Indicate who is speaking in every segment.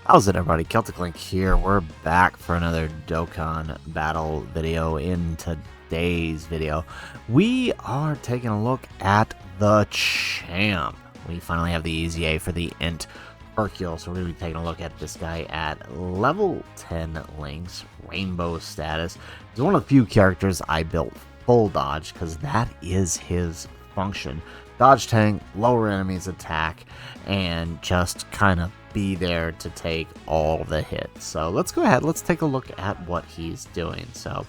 Speaker 1: How's it, everybody? Celtic Link here. We're back for another Dokkan battle video. In today's video, we are taking a look at the champ. We finally have the EZA for the INT Hercule, so we're going to be taking a look at this guy at level 10 links, rainbow status. He's one of the few characters I built full dodge, because that is his function. Dodge tank, lower enemies attack, and just kind of be there to take all the hits. So let's go ahead, let's take a look at what he's doing. So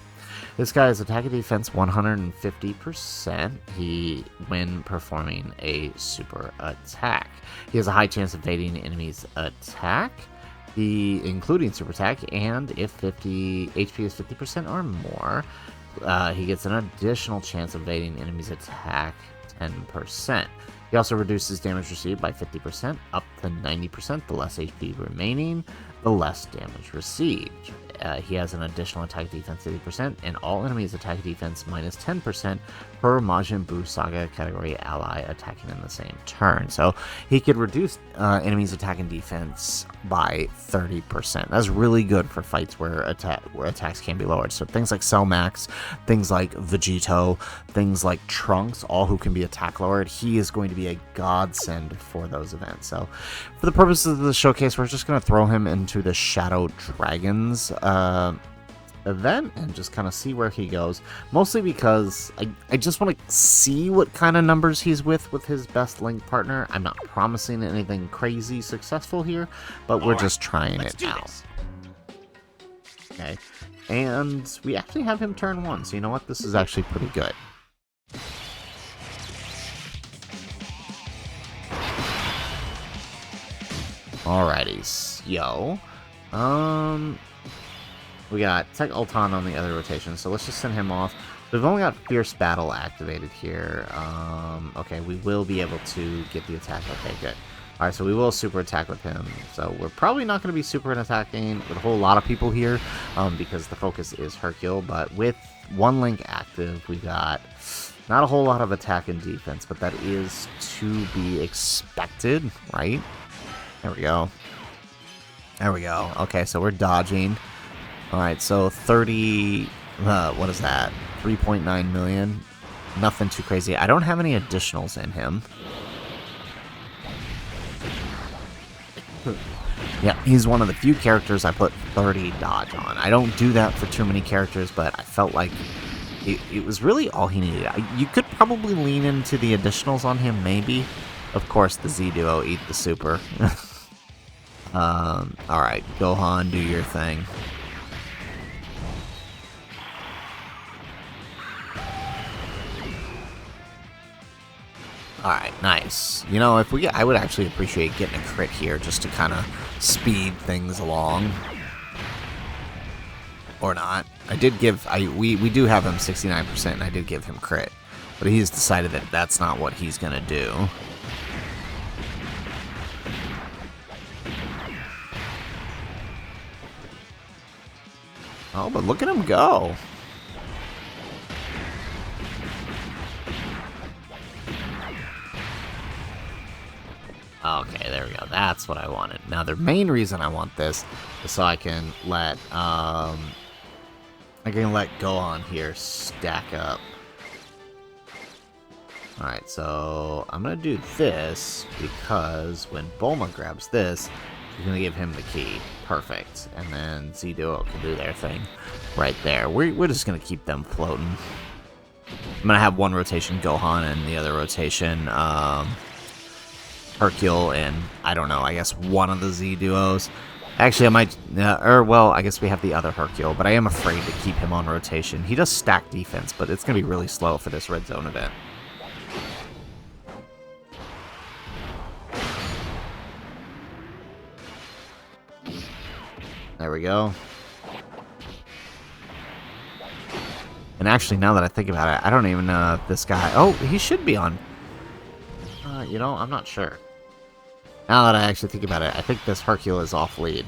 Speaker 1: this guy is attack and defense 150% when performing a super attack. He has a high chance of evading enemies attack, including super attack, and if 50 HP is 50% or more, he gets an additional chance of evading enemies attack 10%. He also reduces damage received by 50%, up to 90%. The less HP remaining, the less damage received. He has an additional attack defense 80%, and all enemies attack defense minus 10% per Majin Buu Saga category ally attacking in the same turn. So he could reduce enemies attack and defense by 30%. That's really good for fights where attacks can be lowered. So things like Cell Max, things like Vegito, things like Trunks, all who can be attack lowered, he is going to be a godsend for thoses events. So for the purposes of the showcase, we're just going to throw him into the Shadow Dragons event and just kind of see where he goes, mostly because I just want to see what kind of numbers he's with his best link partner. I'm not promising anything crazy successful here, but we're just trying it out. Okay, and we actually have him turn 1, so you know what, this is actually pretty good. Alrighties, yo. We got Tech Ulton on the other rotation, so let's just send him off. We've only got Fierce Battle activated here. Okay, we will be able to get the attack. Okay, good. Alright, so we will super attack with him. So we're probably not going to be super attacking with a whole lot of people here, because the focus is Hercule, but with one link active, we got not a whole lot of attack and defense, but that is to be expected, right? There we go. There we go. Okay, so we're dodging. Alright, so 30, what is that? 3.9 million. Nothing too crazy. I don't have any additionals in him. Yeah, he's one of the few characters I put 30 dodge on. I don't do that for too many characters, but I felt like it was really all he needed. You could probably lean into the additionals on him, maybe. Of course, the Z Duo eat the super. Alright, Gohan, do your thing. Alright, nice. You know, if we get, I would actually appreciate getting a crit here just to kind of speed things along. Or not. I did give, we do have him 69%, and I did give him crit. But he's decided that that's not what he's going to do. Oh, but look at him go. Okay, there we go. That's what I wanted. Now, the main reason I want this is so I can let Gohan here stack up. Alright, so I'm gonna do this because when Bulma grabs this, he's gonna give him the key. Perfect. And then Z-Duo can do their thing right there. We're just gonna keep them floating. I'm gonna have one rotation Gohan and the other rotation Hercule, and I don't know, I guess one of the Z-Duos. Actually, I might, well, I guess we have the other Hercule, but I am afraid to keep him on rotation. He does stack defense, but it's going to be really slow for this red zone event. There we go. And actually, now that I think about it, I don't even know if this guy... Oh, he should be on... you know, I'm not sure. Now that I actually think about it, I think this Hercule is off lead.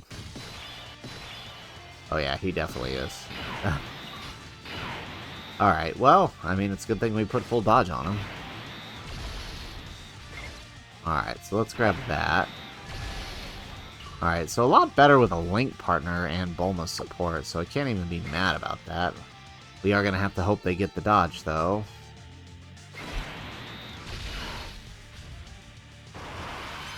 Speaker 1: Oh yeah, he definitely is. Alright, well, I mean, it's a good thing we put full dodge on him. Alright, so let's grab that. Alright, so a lot better with a Link partner and Bulma support, so I can't even be mad about that. We are going to have to hope they get the dodge, though.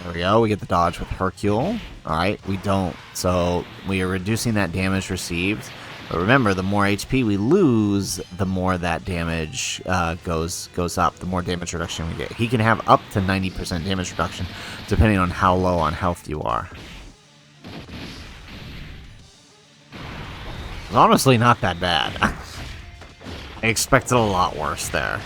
Speaker 1: There we go, we get the dodge with Hercule. Alright, we don't. So, we are reducing that damage received. But remember, the more HP we lose, the more that damage goes up, the more damage reduction we get. He can have up to 90% damage reduction, depending on how low on health you are. It's honestly not that bad. I expected a lot worse there.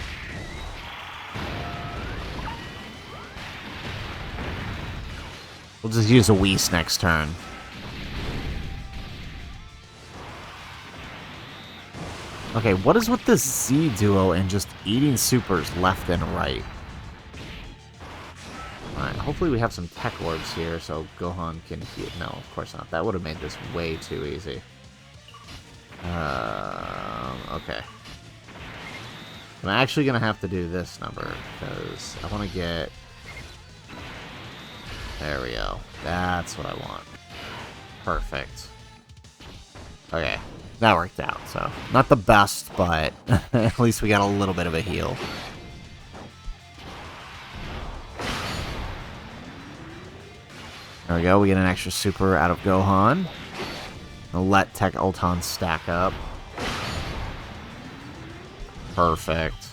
Speaker 1: We'll just use a Whis next turn. Okay, what is with this Z duo and just eating supers left and right? Alright, hopefully we have some tech orbs here so Gohan can heal. No, of course not. That would have made this way too easy. Okay. I'm actually going to have to do this number, because I want to get... There we go. That's what I want. Perfect. Okay, that worked out, so... Not the best, but at least we got a little bit of a heal. There we go, we get an extra super out of Gohan. We'll let Tech Ulton stack up. Perfect.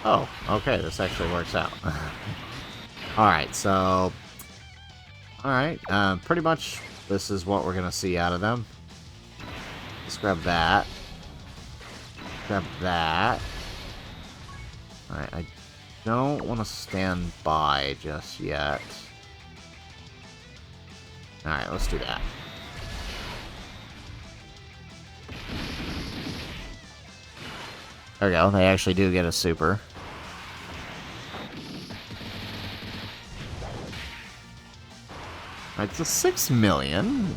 Speaker 1: Oh, okay, this actually works out. Alright, so... Alright, pretty much this is what we're gonna see out of them. Let's grab that. Grab that. Alright, I don't want to stand by just yet. Alright, let's do that. There we go, they actually do get a super. Alright, so 6 million.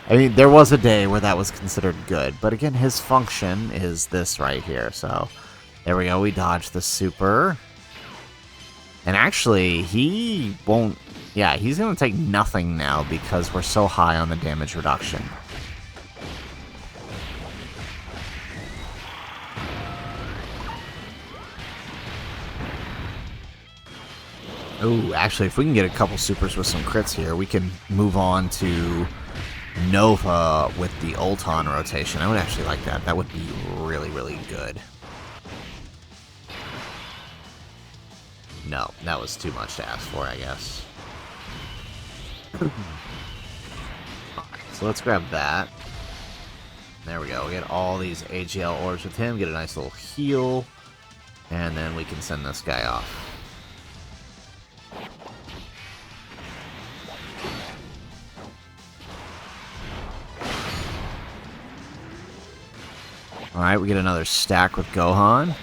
Speaker 1: I mean, there was a day where that was considered good, but again, his function is this right here, so... There we go, we dodged the super. And actually, he won't... Yeah, he's going to take nothing now because we're so high on the damage reduction. Ooh, actually, if we can get a couple supers with some crits here, we can move on to Nova with the Ulton rotation. I would actually like that. That would be really, really good. No, that was too much to ask for, I guess. Alright, so let's grab that. There we go. We get all these AGL orbs with him, get a nice little heal, and then we can send this guy off. Alright, we get another stack with Gohan.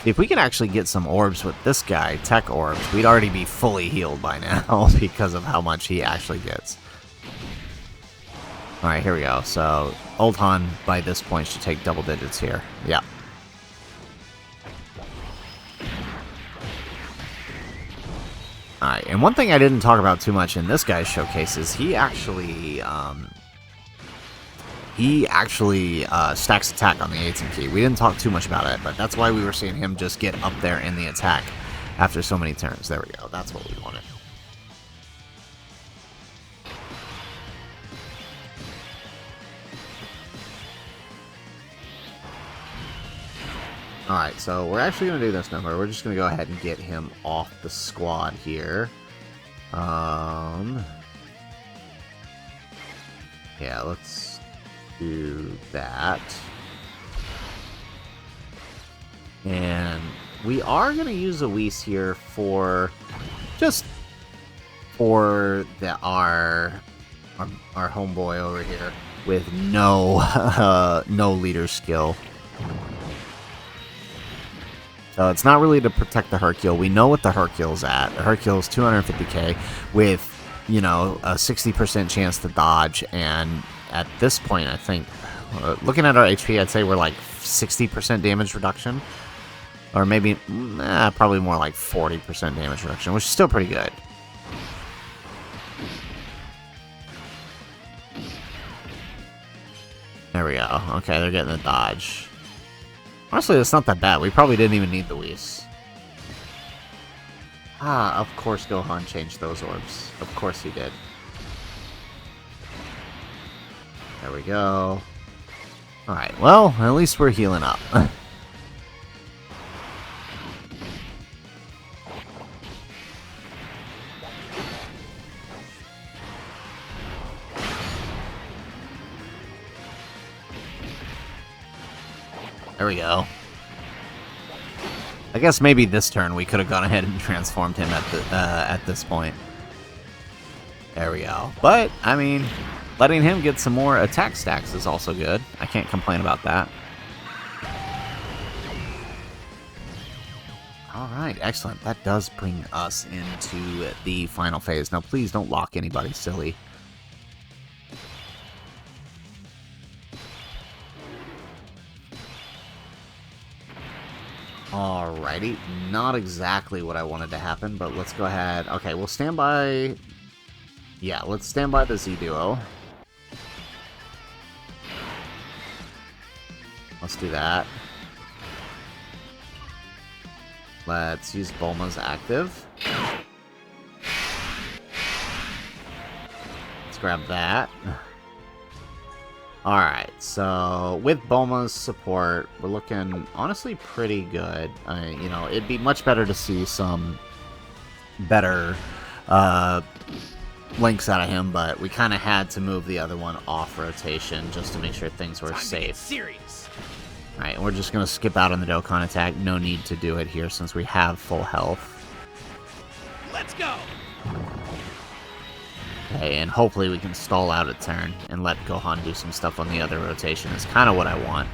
Speaker 1: If we can actually get some orbs with this guy, tech orbs, we'd already be fully healed by now because of how much he actually gets. Alright, here we go. So, Ulton by this point should take double digits here. Yeah. Alright, and one thing I didn't talk about too much in this guy's showcase is he actually stacks attack on the 18 key. We didn't talk too much about it, but that's why we were seeing him just get up there in the attack after so many turns. There we go. That's what we wanted. Alright, so we're actually going to do this number. We're just going to go ahead and get him off the squad here. Yeah, let's do that. And we are going to use a Whis here for just for our homeboy over here with no no leader skill. So it's not really to protect the Hercule. We know what the Hercule's at. The Hercule's 250k with, you know, a 60% chance to dodge, and at this point, I think, looking at our HP, I'd say we're like 60% damage reduction. Or maybe, probably more like 40% damage reduction, which is still pretty good. There we go. Okay, they're getting the dodge. Honestly, it's not that bad. We probably didn't even need the Whis. Ah, of course Gohan changed those orbs. Of course he did. There we go. Alright, well, at least we're healing up. There we go. I guess maybe this turn we could have gone ahead and transformed him at this point. There we go. But, I mean, letting him get some more attack stacks is also good. I can't complain about that. Alright, excellent. That does bring us into the final phase. Now, please don't lock anybody silly. Alrighty, not exactly what I wanted to happen, but let's go ahead. Okay, we'll stand by... Yeah, let's stand by the Z Duo. Let's do that. Let's use Bulma's active. Let's grab that. Alright, so with Bulma's support, we're looking honestly pretty good. You know, it'd be much better to see some better links out of him, but we kind of had to move the other one off rotation just to make sure things were safe.
Speaker 2: Serious.
Speaker 1: Alright, we're just going to skip out on the Dokkan attack. No need to do it here since we have full health.
Speaker 2: Let's go.
Speaker 1: Okay, and hopefully we can stall out a turn and let Gohan do some stuff on the other rotation. Is kind of what I want.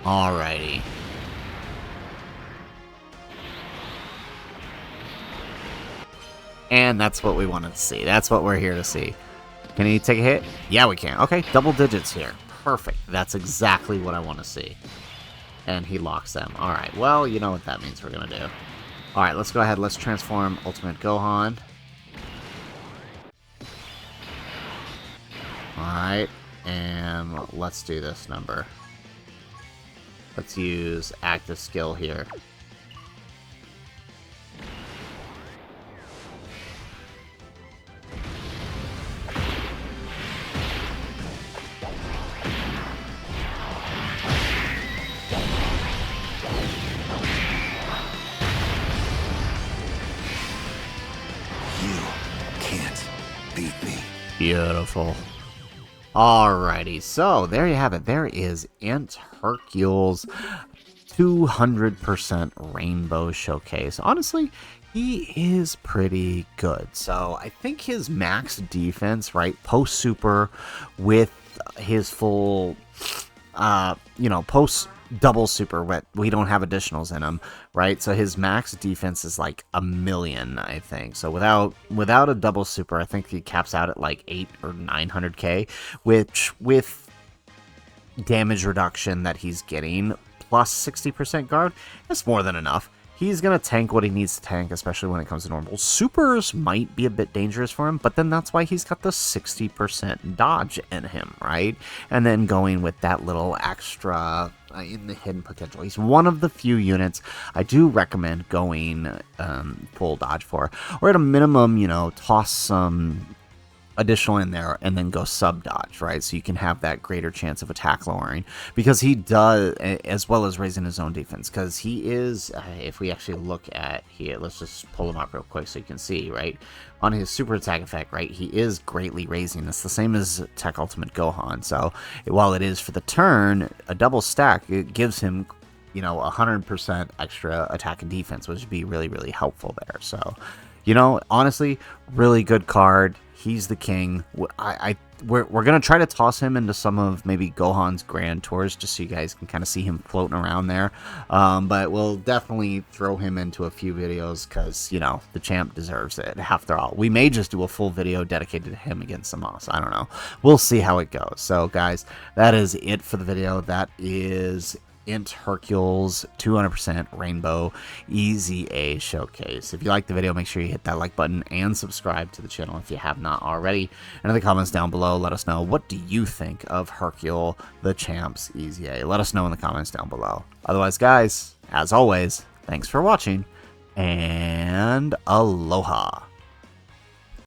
Speaker 1: Alrighty. And that's what we wanted to see. That's what we're here to see. Can he take a hit? Yeah, we can. Okay, double digits here. Perfect. That's exactly what I want to see. And he locks them. Alright, well, you know what that means we're going to do. Alright, let's go ahead. Let's transform Ultimate Gohan. Alright, and let's do this number. Let's use active skill here. Beautiful. Alrighty, so there you have it. There is INT Hercule's 200% Rainbow Showcase. Honestly, he is pretty good. So I think his max defense, right, post super with his full, post double super, we don't have additionals in him, right? So his max defense is like 1,000,000, I think. So without a double super, I think he caps out at like 800 or 900k, which with damage reduction that he's getting plus 60% guard, that's more than enough. He's going to tank what he needs to tank, especially when it comes to normal. Supers might be a bit dangerous for him, but then that's why he's got the 60% dodge in him, right? And then going with that little extra in the hidden potential. He's one of the few units I do recommend going full dodge for. Or at a minimum, toss some additional in there and then go sub dodge, right? So you can have that greater chance of attack lowering, because he does, as well as raising his own defense, because he is, if we actually look at here, let's just pull him up real quick so you can see, right? On his super attack effect, right, he is greatly raising. It's the same as Tech Ultimate Gohan. So while it is for the turn a double stack, it gives him 100% extra attack and defense, which would be really, really helpful there. So honestly, really good card. He's the king. We're going to try to toss him into some of maybe Gohan's Grand Tours just so you guys can kind of see him floating around there. But we'll definitely throw him into a few videos because, you know, the champ deserves it. After all, we may just do a full video dedicated to him against the Moss. I don't know. We'll see how it goes. So, guys, that is it for the video. That is INT Hercule's 200% Rainbow EZA Showcase. If you liked the video, make sure you hit that like button and subscribe to the channel if you have not already. And in the comments down below, let us know, what do you think of Hercule the Champ's EZA? Let us know in the comments down below. Otherwise, guys, as always, thanks for watching, and aloha.